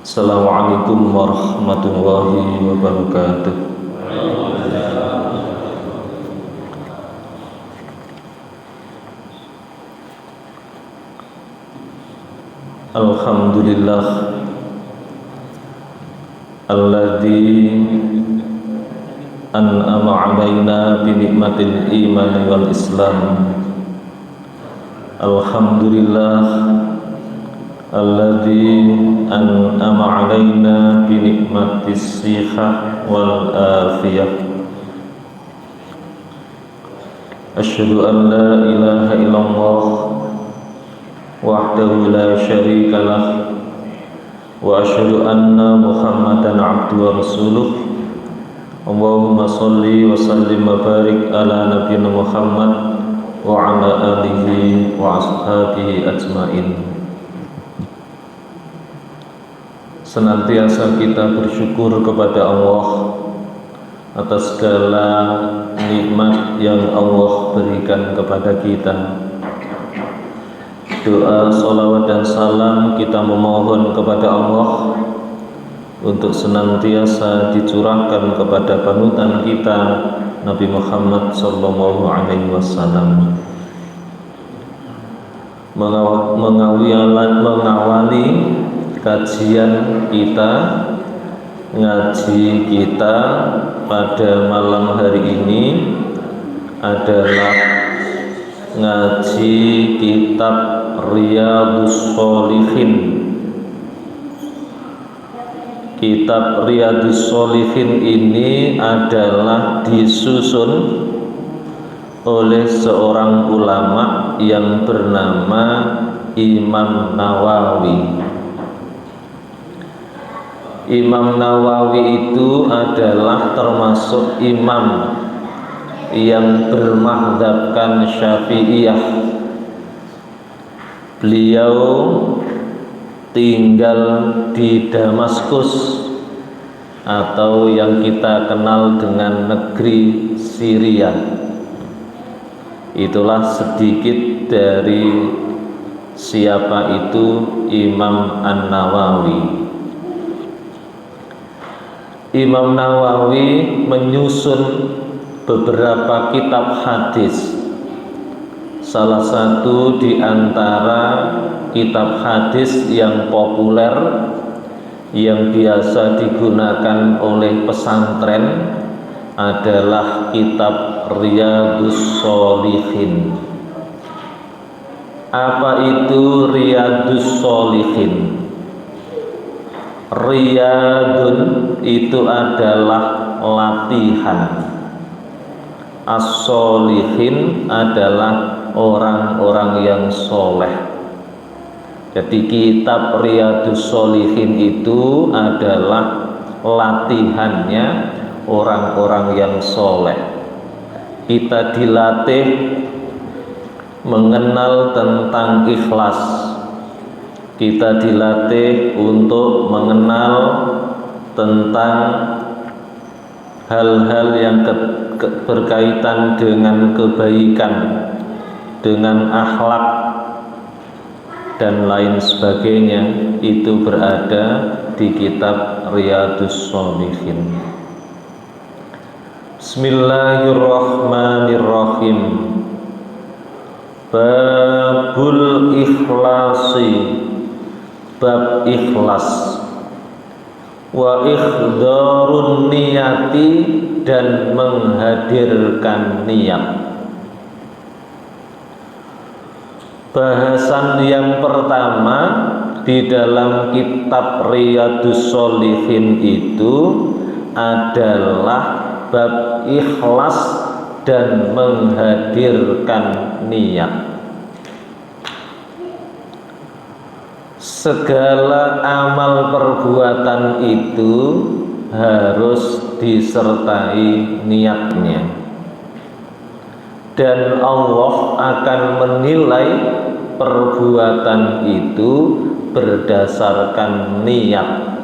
Assalamualaikum warahmatullahi wabarakatuh. Alhamdulillah alladzi an'ama 'alaina bi nikmatil iman wal islam. Alhamdulillah alladzi an'ama 'alaina bi nikmatis sihah wal afiyah. Asyhadu an la ilaha illallah wahdahu la syarika lah wa asyhadu anna Muhammadan abduhu wa rasuluh. Allahumma shalli wa sallim wa barik ala nabiyyina Muhammad wa ala alihi wa ashabihi ajmain. Senantiasa kita bersyukur kepada Allah atas segala nikmat yang Allah berikan kepada kita. Doa, salawat dan salam kita memohon kepada Allah untuk senantiasa dicurahkan kepada panutan kita Nabi Muhammad sallallahu alaihi wasallam. Mengawali kajian kita, ngaji kita pada malam hari ini adalah ngaji kitab Riyadhus Shalihin. Kitab Riyadhus Shalihin ini adalah disusun oleh seorang ulama yang bernama Imam Nawawi. Imam Nawawi itu adalah termasuk imam yang bermadzhabkan Syafi'iyah. Beliau tinggal di Damaskus atau yang kita kenal dengan negeri Syria. Itulah sedikit dari siapa itu Imam An-Nawawi. Imam Nawawi menyusun beberapa kitab hadis. Salah satu di antara kitab hadis yang populer yang biasa digunakan oleh pesantren adalah kitab Riyadhus Shalihin. Apa itu Riyadhus Shalihin? Riyadun itu adalah latihan. As-sholihin adalah orang-orang yang soleh. Jadi kitab Riyadhus Shalihin itu adalah latihannya orang-orang yang soleh. Kita dilatih mengenal tentang ikhlas. Kita dilatih untuk mengenal tentang hal-hal yang berkaitan dengan kebaikan, dengan akhlak dan lain sebagainya. Itu berada di kitab Riyadhus Shalihin. Bismillahirrahmanirrahim. Babul ikhlasi, bab ikhlas. Wa ikhdarun niyati, dan menghadirkan niat. Bahasan yang pertama di dalam kitab Riyadhus Shalihin itu adalah bab ikhlas dan menghadirkan niat. Segala amal perbuatan itu harus disertai niatnya, dan Allah akan menilai perbuatan itu berdasarkan niat.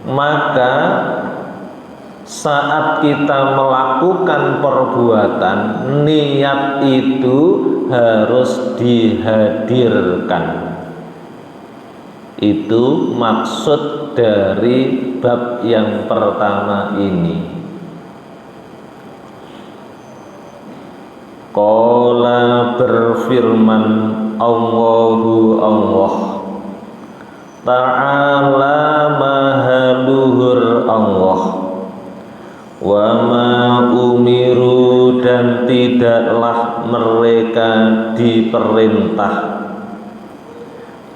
Maka saat kita melakukan perbuatan, niat itu harus dihadirkan. Itu maksud dari bab yang pertama ini. Qala berfirman Allah Ta'ala mahaluhur Allah, wa ma umiru dan tidaklah mereka diperintah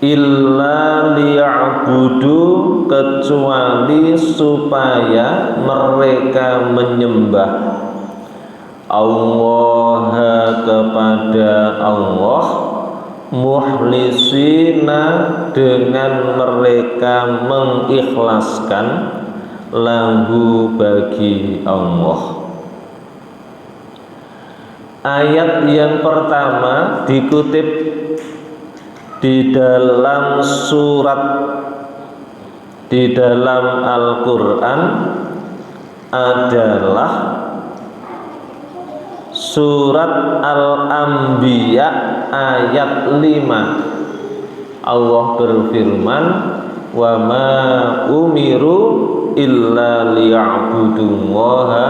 illa liya'budu kecuali supaya mereka menyembah Allah kepada Allah mukhlisina dengan mereka mengikhlaskan lahu bagi Allah. Ayat yang pertama dikutip di dalam Al-Quran adalah surat Al-Anbiya ayat 5. Allah berfirman, wa ma umiru illa liya'budullaha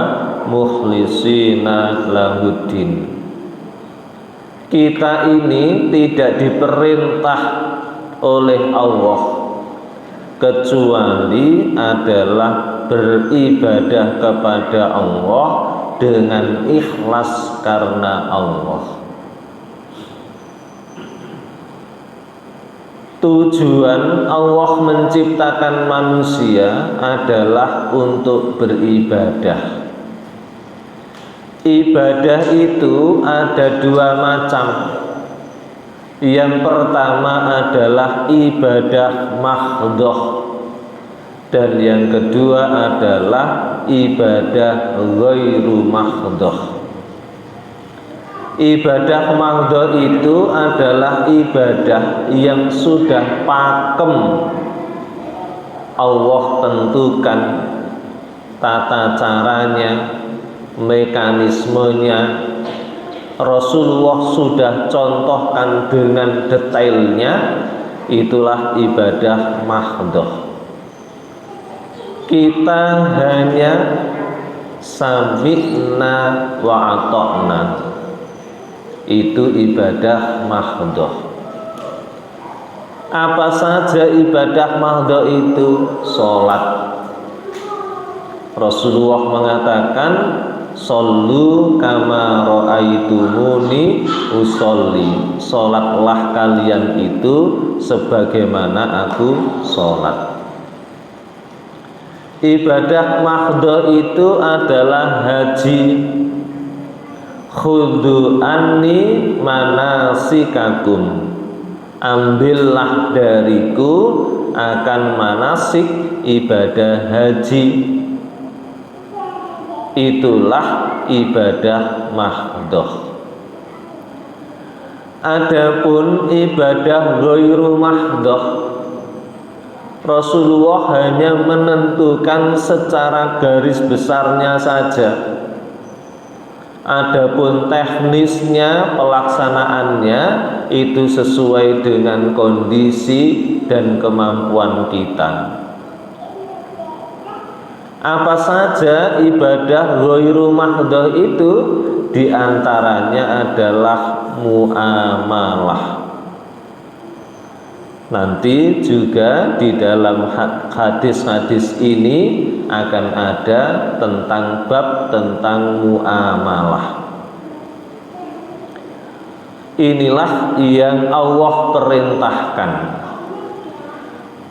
mukhlisina lahuddin. Kita ini tidak diperintah oleh Allah kecuali adalah beribadah kepada Allah dengan ikhlas karena Allah. Tujuan Allah menciptakan manusia adalah untuk beribadah. Ibadah itu ada dua macam. Yang pertama adalah ibadah mahdhah, dan yang kedua adalah ibadah ghairu mahdhah. Ibadah mahdhah itu adalah ibadah yang sudah pakem Allah tentukan tata caranya, mekanismenya, Rasulullah sudah contohkan dengan detailnya. Itulah ibadah mahdhah. Kita hanya sami'na wa ata'na. Itu ibadah mahdhah. Apa saja ibadah mahdhah itu? Salat. Rasulullah mengatakan, "Shollu kama ra'aitumuni usolli." Salatlah kalian itu sebagaimana aku salat. Ibadah mahdhah itu adalah haji. Khudhu anni manasikakum. Ambillah dariku akan manasik ibadah haji. Itulah ibadah mahdhah. Adapun ibadah ghairu mahdhah, Rasulullah hanya menentukan secara garis besarnya saja. Adapun teknisnya, pelaksanaannya itu sesuai dengan kondisi dan kemampuan kita. Apa saja ibadah ghairu mahdhah itu? Di antaranya adalah muamalah. Nanti juga di dalam hadis-hadis ini akan ada tentang bab tentang muamalah. Inilah yang Allah perintahkan.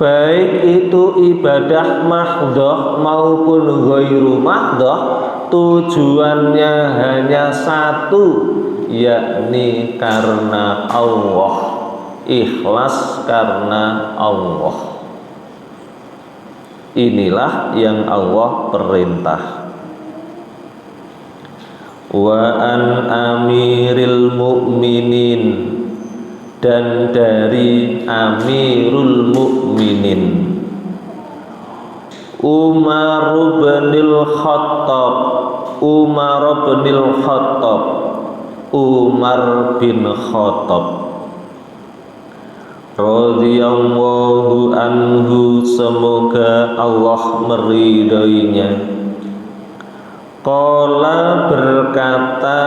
Baik itu ibadah mahdhah maupun ghairu mahdhah, tujuannya hanya satu, yakni karena Allah. Ikhlas karena Allah. Inilah yang Allah perintah. Wa an amiril mu'minin, dan dari Amirul Mukminin Umar bin Khattab. Umar bin Khattab radhiyallahu anhu, semoga Allah meridhoinya. Qala, berkata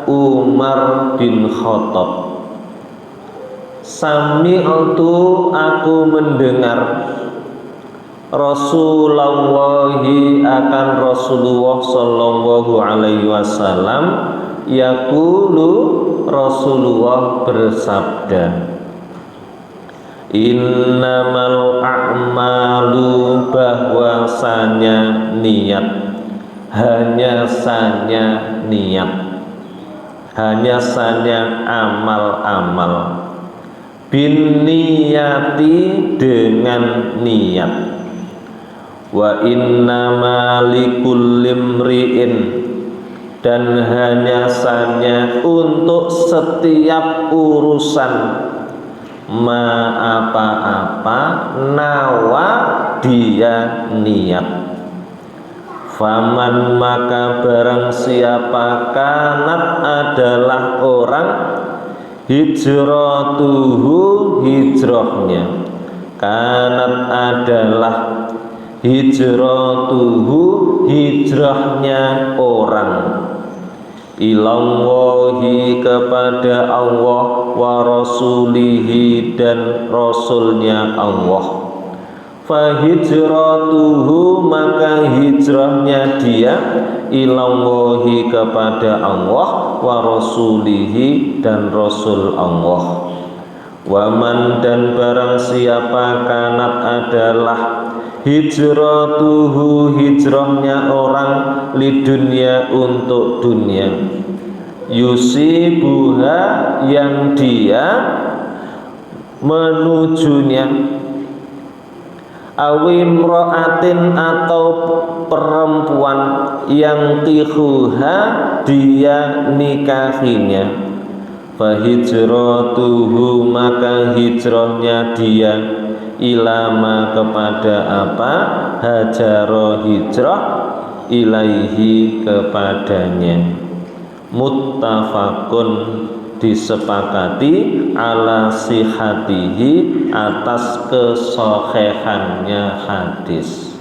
Umar bin Khattab, sami'tu, aku mendengar Rasulullahi, akan Rasulullah sallallahu alaihi wasallam, yaqulu, Rasulullah bersabda, innamal a'malu, bahwasanya niat, hanya sanya niat, hanya sanya amal-amal, bin niyati, dengan niat, wa innama likulli imri'in, dan hanya sanya untuk setiap urusan, ma apa-apa, nawa dia niat. Faman, maka barang siapa, kanat adalah orang, hijratuhu, hijrahnya, kanat adalah hijratuhu, hijrahnya orang, ilallahi, kepada Allah, wa rasulihi, dan rasulnya Allah, fahijratuhu, maka hijrahnya dia, ilallahi, kepada Allah, wa rasulihi, dan rasul Allah. Waman, dan barang siapa, kanat adalah hijratuhu, hijrahnya orang, lidunya, untuk dunia, yusibuha, yang dia menujunya, awimro'atin, atau perempuan, yang tihuha, dia nikahinya, fahijratuhu, maka hijrahnya dia, ilama, kepada apa, hajaro, hijrah, ilaihi, kepadanya. Muttafaqun, disepakati, ala sihatihi, atas kesohehannya hadis.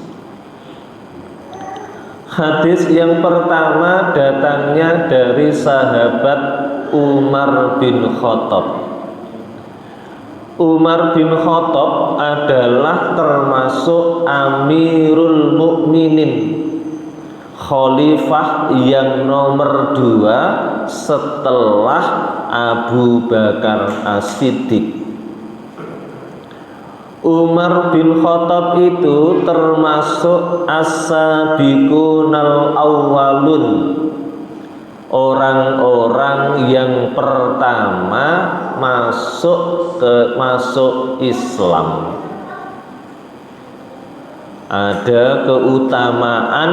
Hadis yang pertama datangnya dari sahabat Umar bin Khattab. Umar bin Khattab adalah termasuk Amirul Mukminin, khalifah yang nomor 2 setelah Abu Bakar As-Siddiq. Umar bin Khattab itu termasuk as-sabiqunal awwalun, orang-orang yang pertama masuk Islam. Ada keutamaan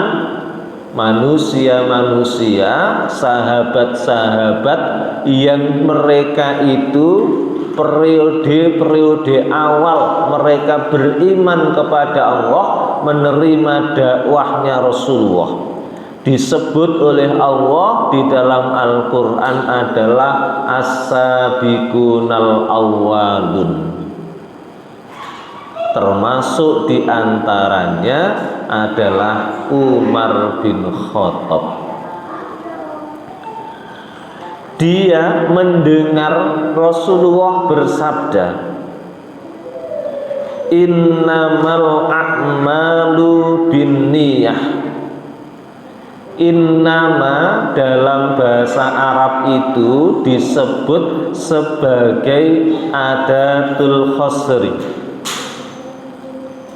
manusia-manusia, sahabat-sahabat yang mereka itu periode-periode awal mereka beriman kepada Allah, menerima dakwahnya Rasulullah, disebut oleh Allah di dalam Al-Quran adalah as-sabiqunal awwalun. Termasuk diantaranya adalah Umar bin Khattab. Dia mendengar Rasulullah bersabda, innamal a'malu binniyah. Innama dalam bahasa Arab itu disebut sebagai adatul khosri,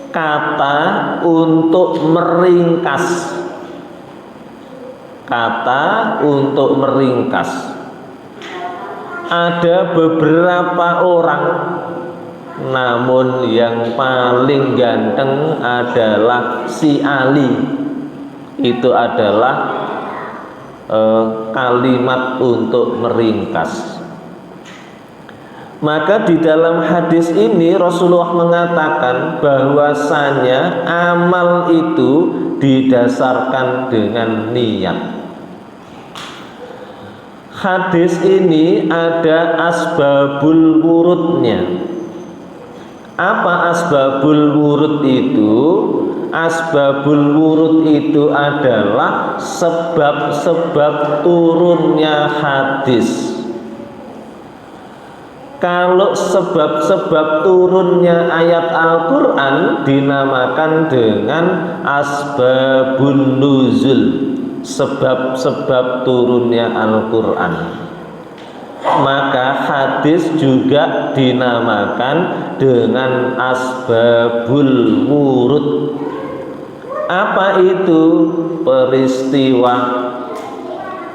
kata untuk meringkas, kata untuk meringkas. Ada beberapa orang, namun yang paling ganteng adalah si Ali. Itu adalah kalimat untuk meringkas. Maka di dalam hadis ini Rasulullah mengatakan bahwasanya amal itu didasarkan dengan niat. Hadis ini ada asbabul wurudnya. Apa asbabul wurud itu? Asbabul wurud itu adalah sebab-sebab turunnya hadis. Kalau sebab-sebab turunnya ayat Al-Quran dinamakan dengan asbabun nuzul, sebab-sebab turunnya Al-Quran. Maka hadis juga dinamakan dengan asbabul wurud. Apa itu? Peristiwa,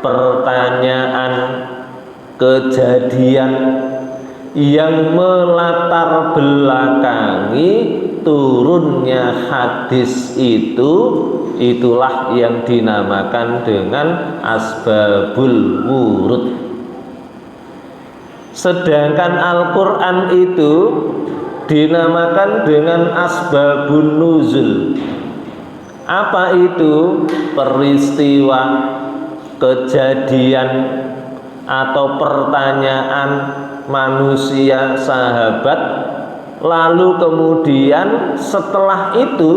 pertanyaan, kejadian yang melatar belakangi turunnya hadis itu, itulah yang dinamakan dengan asbabul wurud. Sedangkan Al-Quran itu dinamakan dengan asbabun nuzul. Apa itu? Peristiwa, kejadian, atau pertanyaan manusia, sahabat, lalu kemudian setelah itu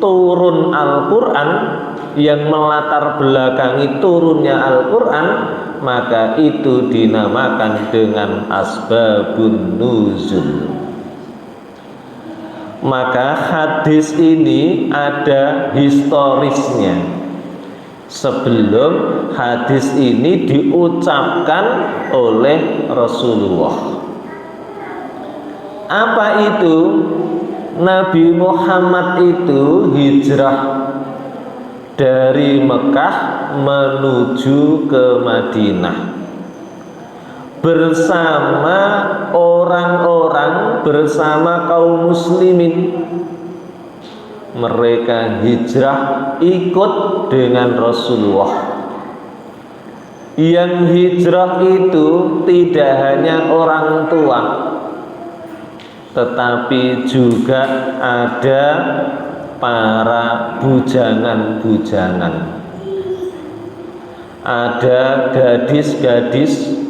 turun Al-Quran yang melatar belakangi turunnya Al-Quran, maka itu dinamakan dengan asbabun nuzul. Maka hadis ini ada historisnya. Sebelum hadis ini diucapkan oleh Rasulullah. Apa itu? Nabi Muhammad itu hijrah dari Mekah menuju ke Madinah bersama orang-orang, bersama kaum muslimin. Mereka hijrah ikut dengan Rasulullah. Yang hijrah itu tidak hanya orang tua, tetapi juga ada para bujangan-bujangan, ada gadis-gadis,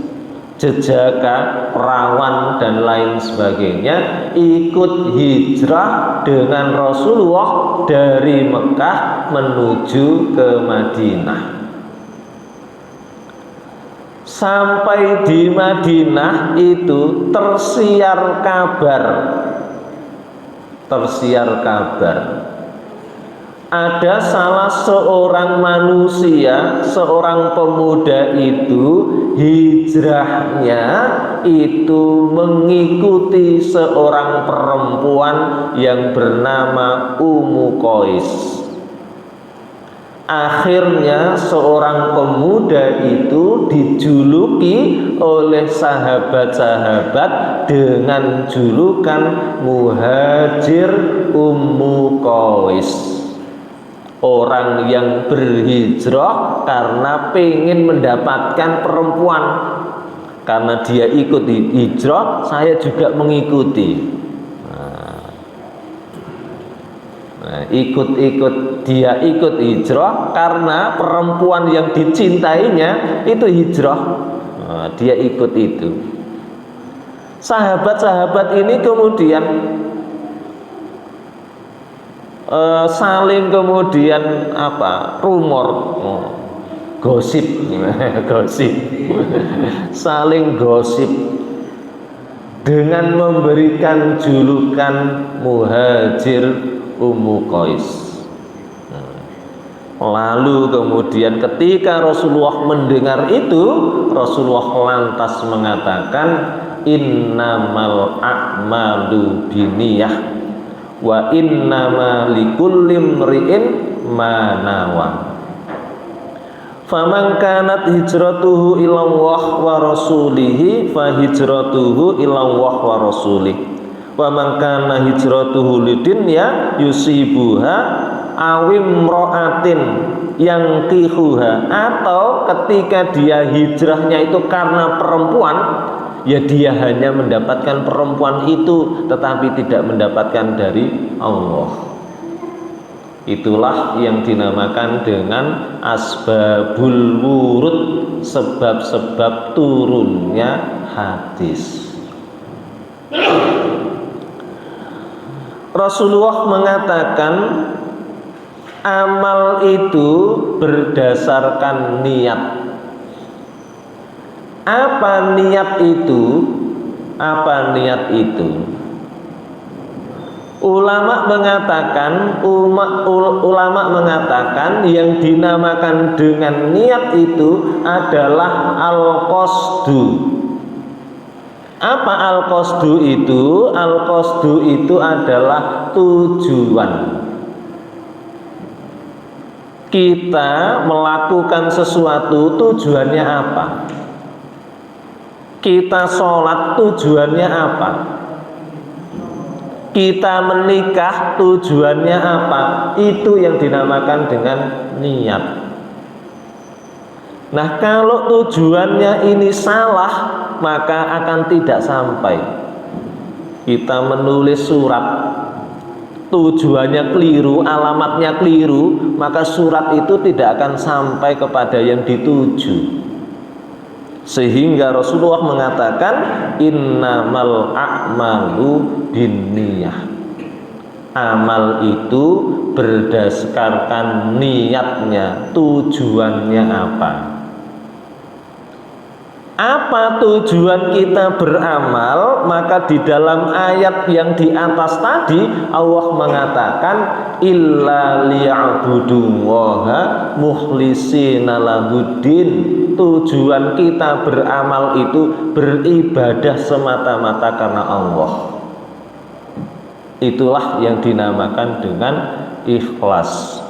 jejaka, perawan, dan lain sebagainya ikut hijrah dengan Rasulullah dari Mekah menuju ke Madinah. Sampai di Madinah itu tersiar kabar ada salah seorang manusia, seorang pemuda itu hijrahnya itu mengikuti seorang perempuan yang bernama Ummu Qais. Akhirnya seorang pemuda itu dijuluki oleh sahabat-sahabat dengan julukan Muhajir Ummu Qais. Orang yang berhijrah karena pengen mendapatkan perempuan. Karena dia ikut hijrah, saya juga mengikuti. Dia ikut hijrah karena perempuan yang dicintainya itu hijrah. Dia ikut itu. Sahabat-sahabat ini kemudian saling kemudian rumor, gosip saling gosip dengan memberikan julukan Muhajir Ummu Qais. Lalu kemudian ketika Rasulullah mendengar itu, Rasulullah lantas mengatakan innamal a'malu binniyah wa innama likulli imri'in ma nawa. Faman kanat hijratuhu ilallah wa rasulihi fa hijratuhu ilallah wa rasulih. Wa man kana hijratuhu lidunya yusibuha awim ro'atin yang kihuha, atau ketika dia hijrahnya itu karena perempuan, ya dia hanya mendapatkan perempuan itu tetapi tidak mendapatkan dari Allah. Itulah yang dinamakan dengan asbabul wurud, sebab-sebab turunnya hadis. Rasulullah mengatakan amal itu berdasarkan niat. Apa niat itu? Apa niat itu? Ulama mengatakan yang dinamakan dengan niat itu adalah al-qasdu. Apa al-qasdu itu? Al-qasdu itu adalah tujuan. Kita melakukan sesuatu tujuannya apa? Kita sholat tujuannya apa? Kita menikah tujuannya apa? Itu yang dinamakan dengan niat. Nah, kalau tujuannya ini salah, maka akan tidak sampai. Kita menulis surat, tujuannya keliru, alamatnya keliru, maka surat itu tidak akan sampai kepada yang dituju. Sehingga Rasulullah mengatakan innamal a'malu binniyah. Amal itu berdasarkan niatnya, tujuannya apa. Apa tujuan kita beramal? Maka di dalam ayat yang di atas tadi Allah mengatakan illa liya'budullaha mukhlishina lahuddin. Tujuan kita beramal itu beribadah semata-mata karena Allah. Itulah yang dinamakan dengan ikhlas.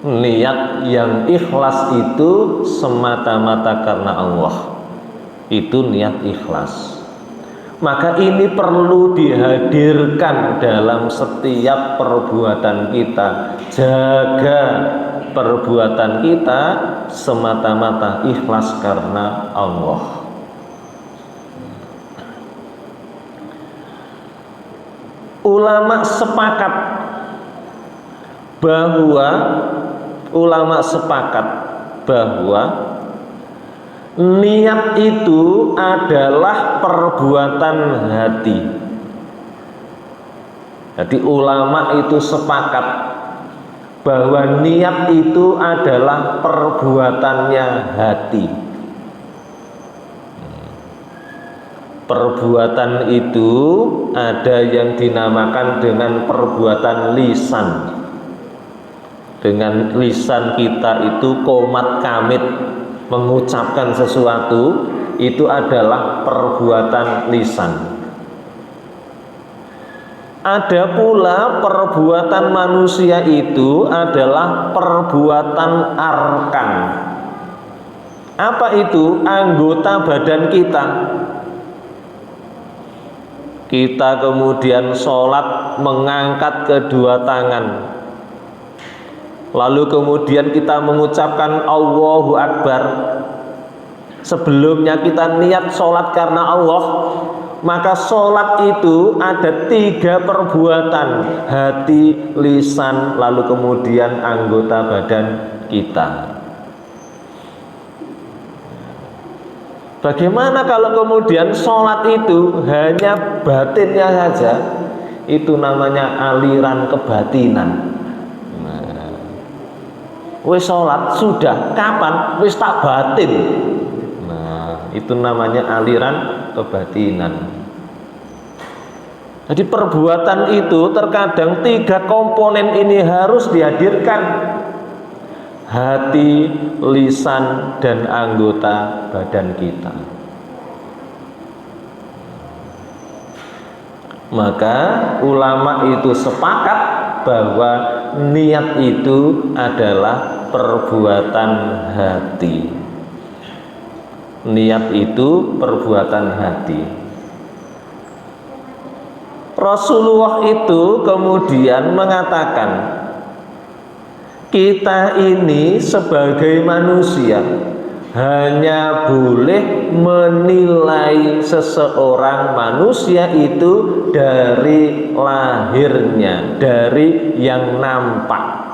Niat yang ikhlas itu semata-mata karena Allah. Itu niat ikhlas. Maka ini perlu dihadirkan dalam setiap perbuatan kita. Jaga perbuatan kita semata-mata ikhlas karena Allah. Ulama sepakat bahwa niat itu adalah perbuatan hati. Jadi ulama itu sepakat bahwa niat itu adalah perbuatannya hati. Perbuatan itu ada yang dinamakan dengan perbuatan lisan. Dengan lisan kita itu qomat kamit, mengucapkan sesuatu, itu adalah perbuatan lisan. Ada pula perbuatan manusia itu adalah perbuatan arkan. Apa itu? Anggota badan kita. Kita kemudian sholat mengangkat kedua tangan, lalu kemudian kita mengucapkan Allahu Akbar. Sebelumnya kita niat sholat karena Allah. Maka sholat itu ada 3 perbuatan: hati, lisan, lalu kemudian anggota badan kita. Bagaimana kalau kemudian sholat itu hanya batinnya saja? Itu namanya aliran kebatinan. Wis sholat sudah, kapan? Wis tak batin. Nah, itu namanya aliran kebatinan. Jadi perbuatan itu terkadang 3 komponen ini harus dihadirkan: hati, lisan, dan anggota badan kita. Maka ulama itu sepakat bahwa niat itu adalah perbuatan hati. Niat itu perbuatan hati. Rasulullah itu kemudian mengatakan, kita ini sebagai manusia hanya boleh menilai seseorang manusia itu dari lahirnya, dari yang nampak.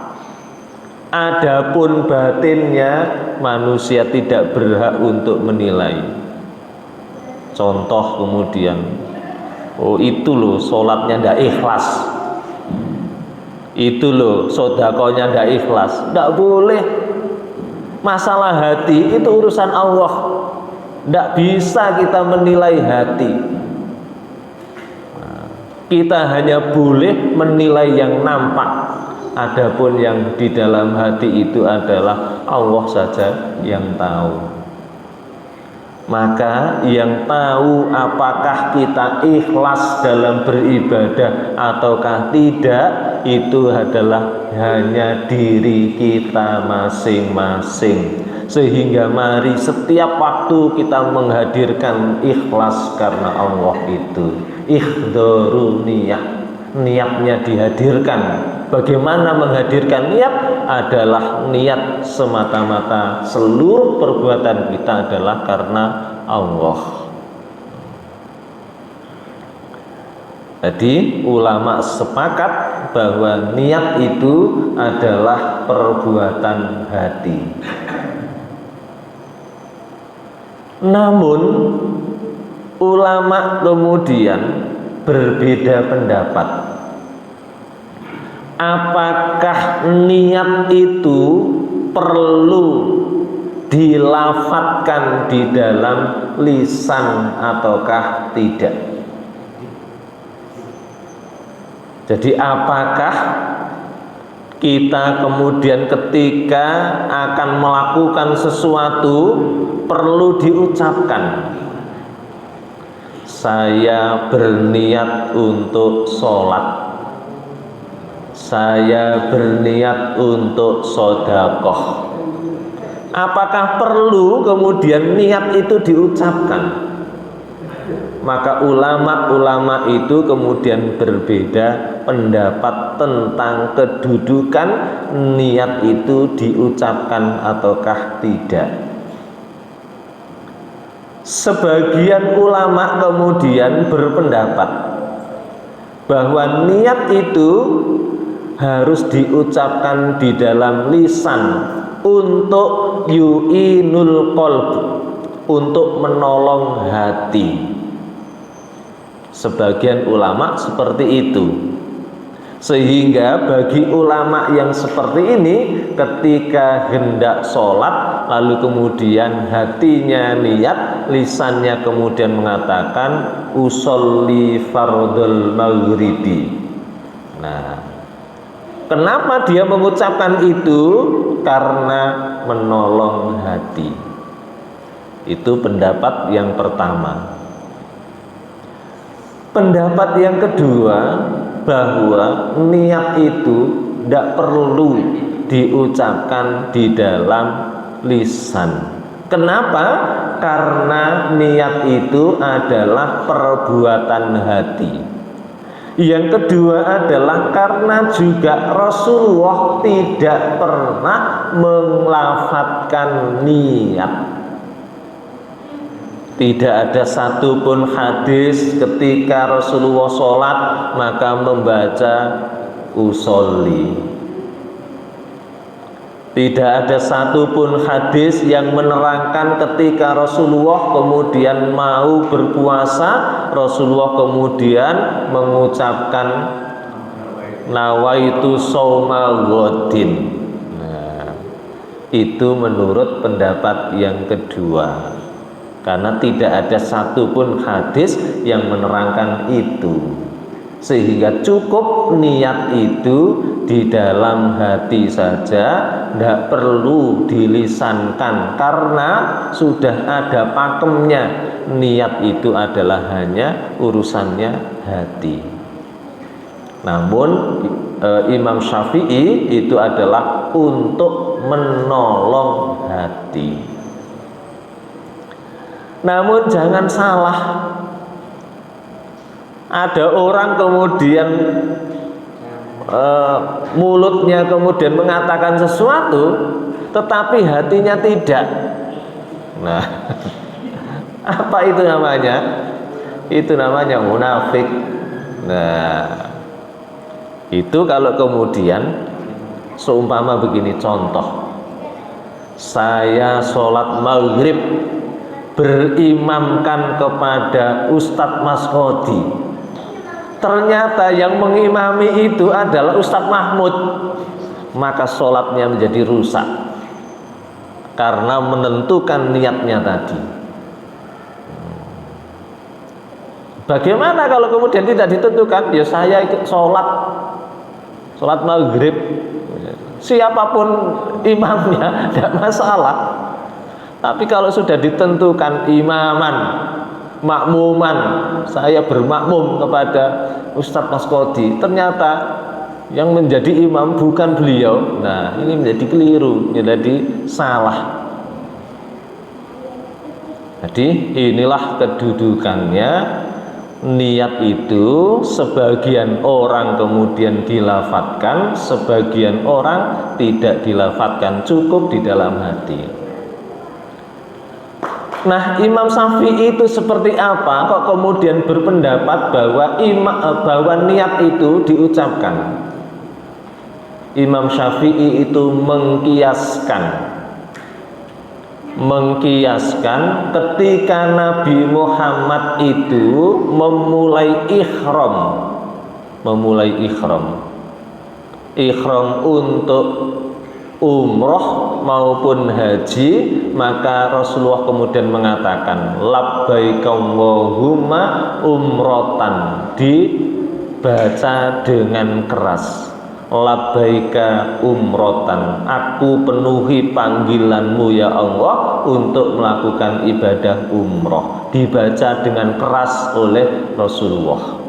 Adapun batinnya manusia tidak berhak untuk menilai. Contoh kemudian, Oh itu loh sholatnya ndak ikhlas, itu loh sodakonya ndak ikhlas. Ndak boleh. Masalah hati itu urusan Allah, ndak bisa kita menilai hati. Kita hanya boleh menilai yang nampak. Adapun yang di dalam hati itu adalah Allah saja yang tahu. Maka yang tahu apakah kita ikhlas dalam beribadah ataukah tidak, itu adalah hanya diri kita masing-masing. Sehingga mari setiap waktu kita menghadirkan ikhlas karena Allah itu. Ihdharu niyah, niatnya dihadirkan. Bagaimana menghadirkan niat? Adalah niat semata-mata seluruh perbuatan kita adalah karena Allah. Jadi ulama sepakat bahwa niat itu adalah perbuatan hati. Namun ulama kemudian berbeda pendapat. Apakah niat itu perlu dilafatkan di dalam lisan ataukah tidak? Jadi apakah kita kemudian ketika akan melakukan sesuatu perlu diucapkan, saya berniat untuk sholat, saya berniat untuk sodakoh. Apakah perlu kemudian niat itu diucapkan? Maka ulama-ulama itu kemudian berbeda pendapat tentang kedudukan niat itu diucapkan ataukah tidak. Sebagian ulama kemudian berpendapat bahwa niat itu harus diucapkan di dalam lisan untuk yu'inul qalb, untuk menolong hati. Sebagian ulama seperti itu. Sehingga bagi ulama yang seperti ini, ketika hendak sholat lalu kemudian hatinya niat, lisannya kemudian mengatakan usolli fardhul maghribi. Nah, kenapa dia mengucapkan itu? Karena menolong hati. Itu pendapat yang pertama. Pendapat yang kedua, bahwa niat itu tidak perlu diucapkan di dalam lisan. Kenapa? Karena niat itu adalah perbuatan hati. Yang kedua adalah karena juga Rasulullah tidak pernah melafadzkan niat. Tidak ada satupun hadis ketika Rasulullah sholat maka membaca usolli. Tidak ada satupun hadis yang menerangkan ketika Rasulullah kemudian mau berpuasa, Rasulullah kemudian mengucapkan nawaitu shauma ghadin. Nah, itu menurut pendapat yang kedua. Karena tidak ada satupun hadis yang menerangkan itu. Sehingga cukup niat itu di dalam hati saja, tidak perlu dilisankan. Karena sudah ada pakemnya. Niat itu adalah hanya urusannya hati. Namun Imam Syafi'i itu adalah untuk menolong hati. Namun jangan salah, ada orang kemudian mulutnya kemudian mengatakan sesuatu tetapi hatinya tidak. Nah, apa itu namanya? Itu namanya munafik. Nah, itu kalau kemudian seumpama begini contoh, saya sholat maghrib berimamkan kepada Ustadz Maskodi, ternyata yang mengimami itu adalah Ustadz Mahmud, maka sholatnya menjadi rusak karena menentukan niatnya tadi. Bagaimana kalau kemudian tidak ditentukan? Ya saya ikut sholat maghrib, siapapun imamnya tidak masalah. Tapi kalau sudah ditentukan imaman, makmuman, saya bermakmum kepada Ustadz Mas Kodi, ternyata yang menjadi imam bukan beliau, nah ini menjadi keliru, menjadi salah. Jadi inilah kedudukannya. Niat itu sebagian orang kemudian dilafatkan, sebagian orang tidak dilafatkan, cukup di dalam hati. Nah, Imam Syafi'i itu seperti apa? Kok kemudian berpendapat bahwa niat itu diucapkan? Imam Syafi'i itu mengkiaskan ketika Nabi Muhammad itu memulai ihram untuk umroh maupun haji, maka Rasulullah kemudian mengatakan labbaik Allahumma umrotan, dibaca dengan keras, labbaika umrotan, aku penuhi panggilanmu ya Allah untuk melakukan ibadah umroh, dibaca dengan keras oleh Rasulullah.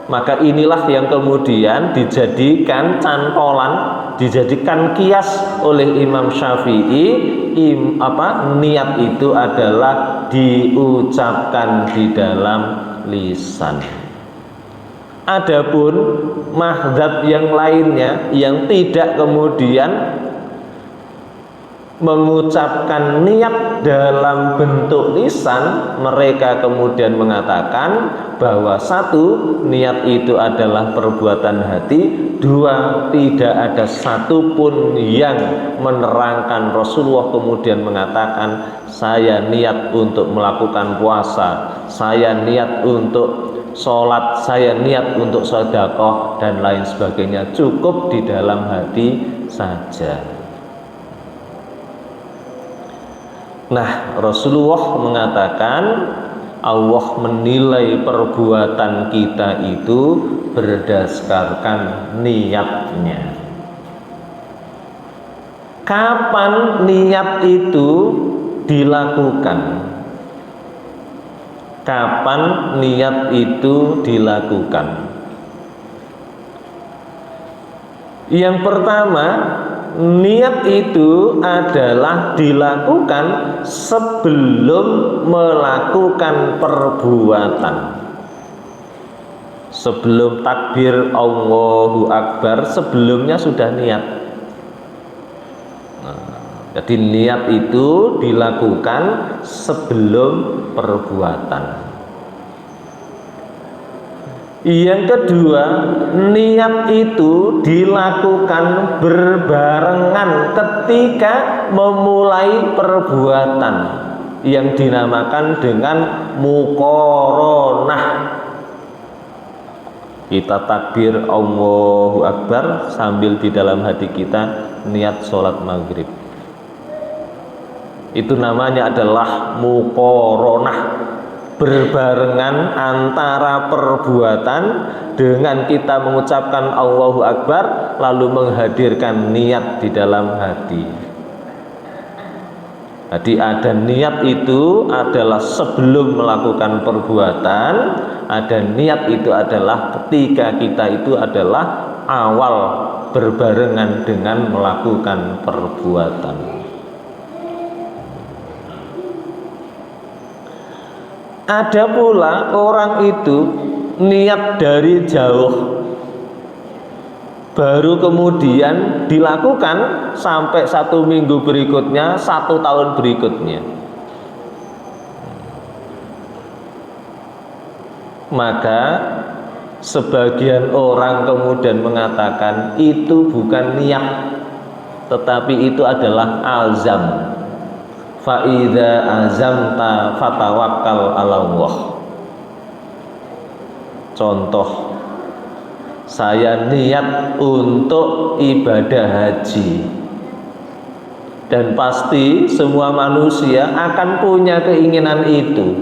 Maka inilah yang kemudian dijadikan cantolan, dijadikan kias oleh Imam Syafi'i. Niat itu adalah diucapkan di dalam lisan. Adapun mazhab yang lainnya yang tidak kemudian mengucapkan niat dalam bentuk lisan, mereka kemudian mengatakan bahwa satu, niat itu adalah perbuatan hati, dua, tidak ada satupun yang menerangkan Rasulullah kemudian mengatakan saya niat untuk melakukan puasa, saya niat untuk sholat, saya niat untuk sedekah dan lain sebagainya, cukup di dalam hati saja. Nah, Rasulullah mengatakan Allah menilai perbuatan kita itu berdasarkan niatnya. Kapan niat itu dilakukan? Kapan niat itu dilakukan? Yang pertama, niat itu adalah dilakukan sebelum melakukan perbuatan. Sebelum takbir Allahu Akbar, sebelumnya sudah niat. Jadi niat itu dilakukan sebelum perbuatan. Yang kedua, niat itu dilakukan berbarengan ketika memulai perbuatan yang dinamakan dengan muqaranah. Kita takbir Allahu Akbar sambil di dalam hati kita niat sholat maghrib. Itu namanya adalah muqaranah, berbarengan antara perbuatan dengan kita mengucapkan Allahu Akbar lalu menghadirkan niat di dalam hati. Jadi ada niat itu adalah sebelum melakukan perbuatan, ada niat itu adalah ketika kita itu adalah awal berbarengan dengan melakukan perbuatan. Ada pula orang itu niat dari jauh, baru kemudian dilakukan sampai 1 minggu berikutnya, 1 tahun berikutnya. Maka sebagian orang kemudian mengatakan itu bukan niat, tetapi itu adalah azam. Fa'idza azamta fatawakkal 'ala Allah. Contoh, saya niat untuk ibadah haji, dan pasti semua manusia akan punya keinginan itu.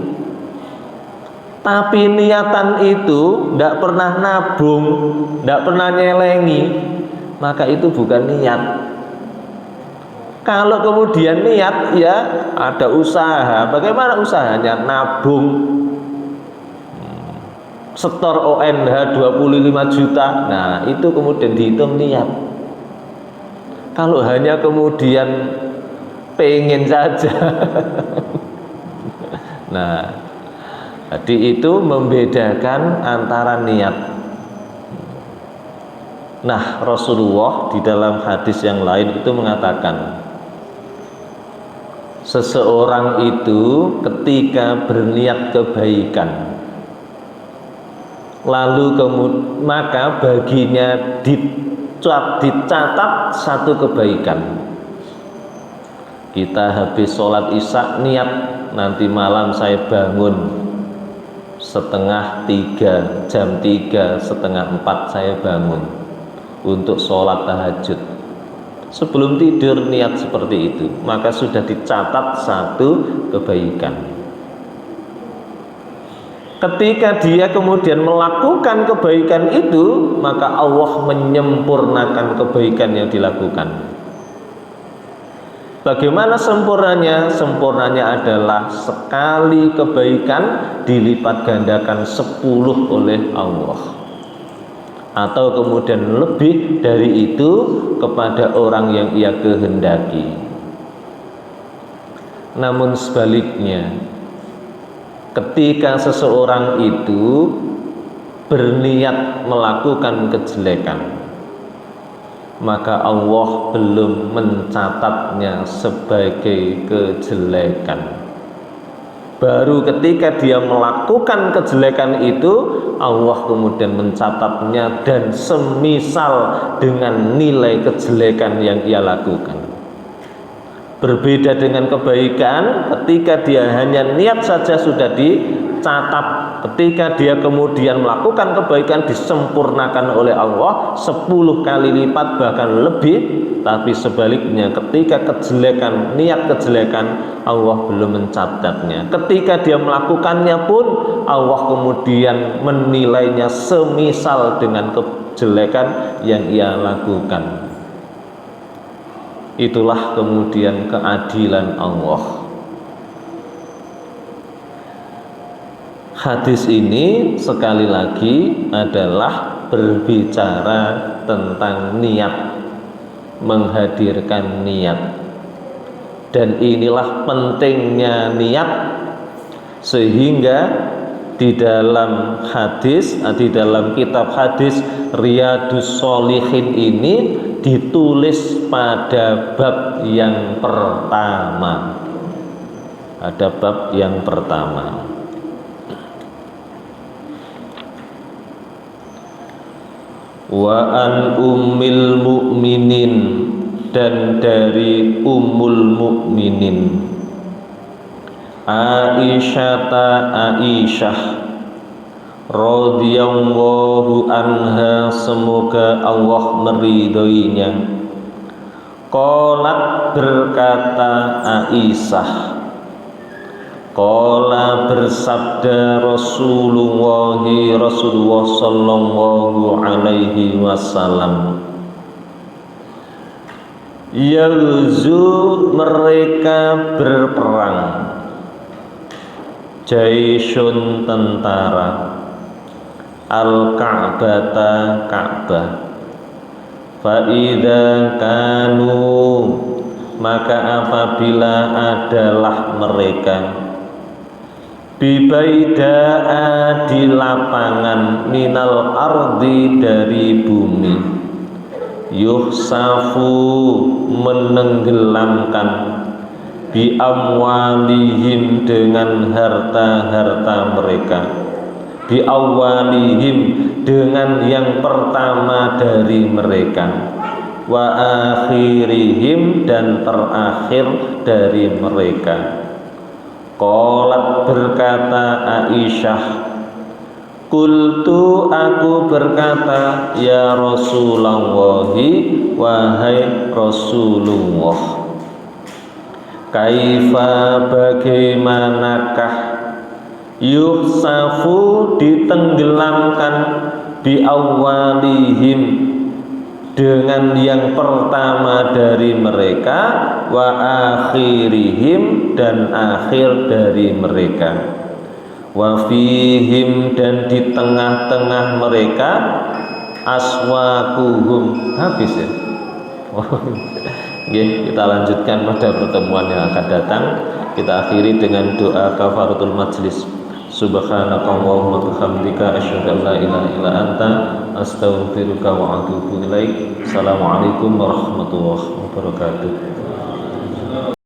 Tapi niatan itu tidak pernah nabung, tidak pernah nyelengi, maka itu bukan niat. Kalau kemudian niat, ya ada usaha. Bagaimana usahanya? Nabung, setor ONH 25 juta. Nah, itu kemudian dihitung niat. Kalau hanya kemudian pengen saja. Nah, jadi itu membedakan antara niat. Nah, Rasulullah di dalam hadis yang lain itu mengatakan, seseorang itu ketika berniat kebaikan, lalu maka baginya dicatat satu kebaikan. Kita habis sholat isya niat, nanti malam saya bangun setengah 3, jam 3, setengah 4 saya bangun untuk sholat tahajud. Sebelum tidur niat seperti itu, maka sudah dicatat satu kebaikan. Ketika dia kemudian melakukan kebaikan itu, maka Allah menyempurnakan kebaikan yang dilakukan. Bagaimana sempurnanya? Sempurnanya adalah sekali kebaikan dilipat gandakan 10 oleh Allah, atau kemudian lebih dari itu kepada orang yang ia kehendaki. Namun sebaliknya, ketika seseorang itu berniat melakukan kejelekan, maka Allah belum mencatatnya sebagai kejelekan. Baru ketika dia melakukan kejelekan itu, Allah kemudian mencatatnya dan semisal dengan nilai kejelekan yang ia lakukan. Berbeda dengan kebaikan, ketika dia hanya niat saja sudah dicatat. Ketika dia kemudian melakukan kebaikan disempurnakan oleh Allah 10 kali lipat bahkan lebih. Tapi sebaliknya, ketika kejelekan, niat kejelekan, Allah belum mencatatnya. Ketika dia melakukannya pun Allah kemudian menilainya semisal dengan kejelekan yang ia lakukan. Itulah kemudian keadilan Allah. Hadis ini sekali lagi adalah berbicara tentang niat, menghadirkan niat. Dan inilah pentingnya niat, sehingga di dalam hadis, di dalam kitab hadis Riyadhus Shalihin ini ditulis pada bab yang pertama. Ada bab yang pertama. Wa an ummil mu'minin, dan dari ummul mu'minin Aisyah radhiyallahu anha, semoga Allah meridhoinya. Qalat, berkata Aisyah, qala, bersabda Rasulullah sallallahu alaihi wasallam, yaghzu, mereka berperang, jaisyun, tentara, al-Ka'bata, Ka'bah, fa idza kanu, maka apabila adalah mereka, bibaida'a, di lapangan, minal ardi, dari bumi, yuhsafu, menenggelamkan, bi amwalihim, dengan harta-harta mereka, bi awalihim, dengan yang pertama dari mereka, wa akhirihim, dan terakhir dari mereka. Qalat, berkata Aisyah, Qultu aku berkata, ya Rasulullah, wahai Rasulullah, kaifa bagaimanakah yuhsafu ditenggelamkan bi awalihim dengan yang pertama dari mereka, wa akhirihim dan akhir dari mereka, wa fihim dan di tengah-tengah mereka, aswaquhum. Habis ya. Oke, kita lanjutkan pada pertemuan yang akan datang. Kita akhiri dengan doa kafaratul majlis. Subhanakallahumma bihamdika asyhadu an la ilaha illa anta astaghfiruka wa atubu ilaik. Assalamualaikum warahmatullahi wabarakatuh.